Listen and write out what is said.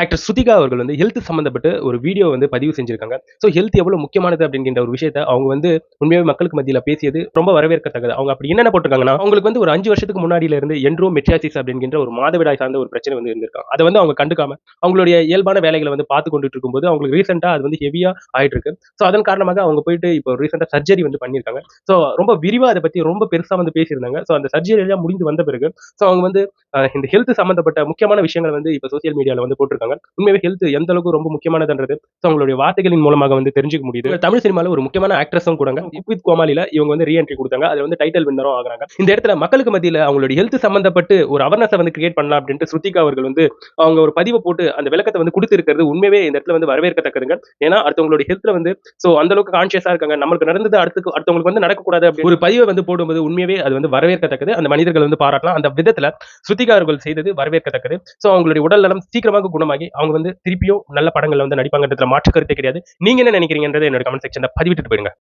Actor Shruthika அவர்கள் வந்து health சம்பந்தப்பட்டு ஒரு வீடியோ வந்து பதிவு செஞ்சிருக்காங்க. ஸோ ஹெல்த் எவ்வளவு முக்கியமானது அப்படிங்கிற ஒரு விஷயத்த அவங்க வந்து உண்மையாவே மக்களுக்கு மத்தியில பேசியது ரொம்ப வரவேற்கத்தக்கது. அவங்க அப்படி என்னென்ன போட்டிருக்காங்கன்னா, அவங்களுக்கு வந்து ஒரு 5 வருஷத்துக்கு முன்னாடியில இருந்து எண்டோமெட்ரியாசிஸ் அப்படிங்கிற ஒரு மாதவிடாய் சார்ந்த ஒரு பிரச்சனை வந்து இருந்திருக்காம். அத வந்து அவங்க கண்டுக்காம அவங்களுடைய இயல்பான வேலைகளை வந்து பார்த்து கொண்டுட்டு இருக்கும்போது அவங்களுக்கு ரீசென்ட்டா அது வந்து ஹெவியா ஆயிட்டு இருக்கு. ஸோ அதன் காரணமாக அவங்க போயிட்டு இப்போ ரீசென்ட்டா சர்ஜரி வந்து பண்ணியிருக்காங்க. ஸோ ரொம்ப விரிவா அதை பத்தி ரொம்ப பெருசா வந்து பேசியிருந்தாங்க. ஸோ அந்த சர்ஜரி எல்லாம் முடிந்து வந்த பிறகு ஸோ அவங்க வந்து இந்த ஹெல்த் சம்பந்தப்பட்ட முக்கியமான விஷயங்கள் வந்து இப்போ சோசியல் மீடியால வந்து போட்டிருக்காங்க. உண்மையாவே ஹெல்த் எந்த அளவுக்கு ரொம்ப முக்கியமானதுன்றது ஸோ அவங்களுடைய வார்த்தைகளின் மூலமாக வந்து தெரிஞ்சுக்க முடியுது. தமிழ் சினிமால ஒரு முக்கியமான ஆக்ட்ரஸும் கூடங்க. குக் வித் கோமாளில இவங்க வந்து ரீஎன்ட்ரி கொடுத்தாங்க. அதுல வந்து டைட்டில் வின்னரும் ஆகுறாங்க. இந்த இடத்துல மக்களுக்கு மத்தியில அவங்களுடைய ஹெல்த் சம்பந்தப்பட்டு ஒரு அவேர்னஸ் வந்து கிரியேட் பண்ணலாம் அப்படின்ட்டு ஸ்ருதிகா அவர்கள் வந்து அவங்க ஒரு பதிவை போட்டு அந்த விளக்கத்தை வந்து கொடுத்திருக்கிறது உண்மையாவே இந்த இடத்துல வந்து வரவேற்கத்தக்கதுங்க. ஏன்னா அடுத்தவங்களுடைய ஹெல்த்ல வந்து சோ அந்த அளவுக்கு கான்சியஸா இருக்காங்க. நம்மளுக்கு நடந்தது அடுத்தவங்களுக்கு வந்து நடக்கக்கூடாது அப்படி ஒரு பதிவை வந்து போடும்போது உண்மையாவே அது வந்து வரவேற்கத்தக்கது. அந்த மனிதர்கள் வந்து பாராட்டலாம். அந்த விதத்துல ஸ்ருதிகா அவர்கள் செய்தது வரவேற்கத்தக்கது. சோ அவங்களுடைய உடல் நலம் சீக்கிரமாக குணமாகி அவங்க வந்து திருப்பியும் நல்ல படங்கள்ல வந்து நடிப்பாங்கன்றதுல மாற்று கருத்தே கிடையாது. நீங்க என்ன நினைக்கிறீங்கன்றதை என்னோட கமெண்ட் செக்ஷன்ல பதிவிட்டுட்டு போயிடுங்க.